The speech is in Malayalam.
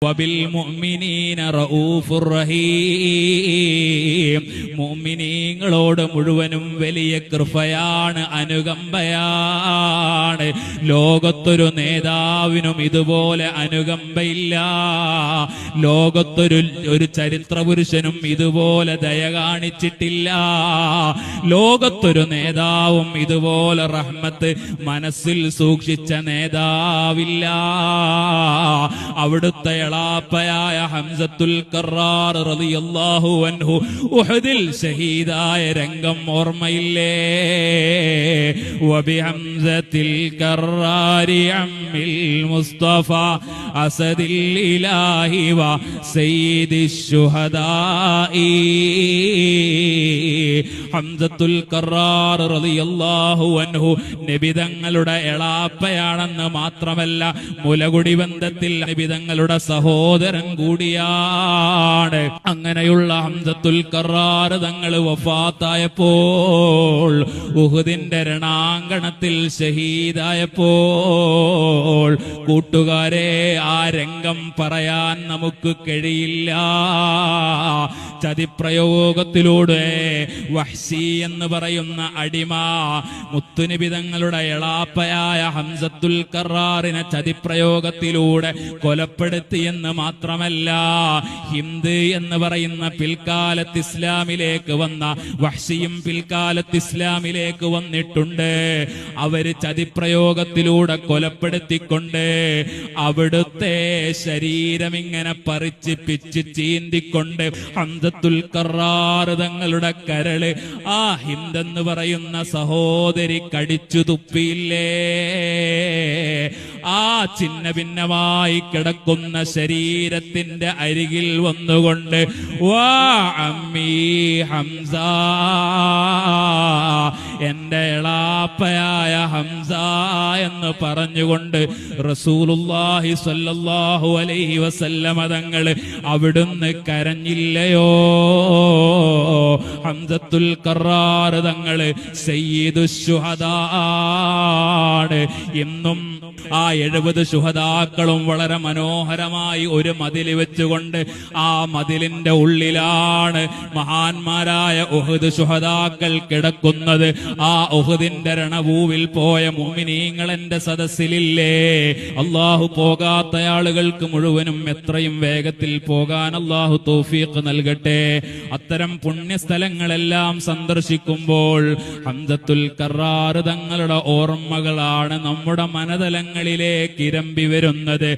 വബിൽമുഅ്മിനീന റഊഫുർ റഹീം. മുഅ്മിനീങ്ങളോട് മുഴുവനും വലിയ കൃപയാണ്, അനുകമ്പയാണ്. ലോകത്തൊരു നേതാവിനും ഇതുപോലെ അനുകമ്പയില്ല. ലോകത്തൊരു ചരിത്ര പുരുഷനും ഇതുപോലെ ദയ കാണിച്ചിട്ടില്ല. ലോകത്തൊരു നേതാവും ഇതുപോലെ റഹ്മത്ത് മനസ്സിൽ സൂക്ഷിച്ച നേതാവില്ല. അവിടുത്തെ എളാപ്പയായ ഹംസത്തുൽ കറാർ റളിയല്ലാഹു അൻഹു ഉഹദിൽ ഷഹീദായ രംഗം ഓർമ്മയില്ലേ? വബി ഹംസത്തിൽ കറാരി അമ്മിൽ മുസ്തഫ അസദിൽ ഇലാഹി വ സയ്യിദിശ് ശുഹദാഇ. ഹംസത്തുൽ കറാർ റളിയല്ലാഹു അൻഹു നബിതങ്ങളുടെ എളാപ്പയാണെന്ന് മാത്രമല്ല, മുലകുടി ബന്ധത്തിൽ നബിതങ്ങളുടെ സഹോദരൻ കൂടിയാണ്. അങ്ങനെയുള്ള ഹംസത്തുൽ കറാർ തങ്ങൾ വഫാത്തായപ്പോൾ, ഉഹുദിന്റെ രണാങ്കണത്തിൽ ഷഹീദായപ്പോൾ, കൂട്ടുകാരെ, ആ രംഗം പറയാൻ നമുക്ക് കഴിയില്ല. ചതിപ്രയോഗത്തിലൂടെ വഹ്ശി എന്ന് പറയുന്ന അടിമ മുത്തുനബി തങ്ങളുടെ എളാപ്പയായ ഹംസത്തുൽ കറാറിനെ ചതിപ്രയോഗത്തിലൂടെ കൊലപ്പെടുത്തിയെന്ന് മാത്രമല്ല, ഹിന്ദ് എന്ന് പറയുന്ന പിൽക്കാലത്ത് ഇസ്ലാമിലേക്ക് വന്ന വഹ്ശിയും പിൽക്കാലത്ത് ഇസ്ലാമിലേക്ക് വന്നിട്ടുണ്ട്. അവര് ചതിപ്രയോഗത്തിലൂടെ കൊലപ്പെടുത്തിക്കൊണ്ട് അവിടുത്തെ ശരീരം ഇങ്ങനെ പറിച്ച് പിച്ച് ചീന്തിക്കൊണ്ട് ഹംസത്തുൽ കറാർ തങ്ങളുടെ കരള് ആ ഹിന്ദ് എന്ന് പറയുന്ന സഹോദരി കടിച്ചു തുപ്പിയില്ലേ? ആ ചിന്ന ഭിന്നമായി കിടക്കുന്ന ശരീരത്തിന്റെ അരികിൽ വന്നുകൊണ്ട് വാ അമ്മീ ഹംസ, എന്റെ എളാപ്പയായ ഹംസ എന്ന് പറഞ്ഞുകൊണ്ട് റസൂലുള്ളാഹി സ്വല്ലല്ലാഹു അലൈഹി വസല്ലമ തങ്ങൾ അവിടുന്ന് കരഞ്ഞില്ലയോ? ഹംസത്തുൽ കറാർ തങ്ങൾ സയ്യിദുശ് ശുഹദാണ്. ഇന്നും ആ 70 ശുഹദാക്കളും വളരെ മനോഹരമായി ഒരു മതിൽ വെച്ചുകൊണ്ട് ആ മതിലിന്റെ ഉള്ളിലാണ് മഹാന്മാരായ ഉഹദ് ശുഹദാക്കൾ കിടക്കുന്നത്. ആ ഉഹദിന്റെ രണഭൂവിൽ പോയ മുഅ്മിനീങ്ങൾ എന്റെ സദസ്സിലില്ലേ? അള്ളാഹു പോകാത്ത ആളുകൾക്ക് മുഴുവനും എത്രയും വേഗത്തിൽ പോകാൻ അള്ളാഹു തൗഫീഖ് നൽകട്ടെ. അത്തരം പുണ്യസ്ഥലങ്ങളെല്ലാം സന്ദർശിക്കുമ്പോൾ ഹംസത്തുൽ കറാർ തങ്ങളുടെ ഓർമ്മകളാണ് നമ്മുടെ മനതലങ്ങളിലേക്ക് ഇരമ്പി വരുന്നത്.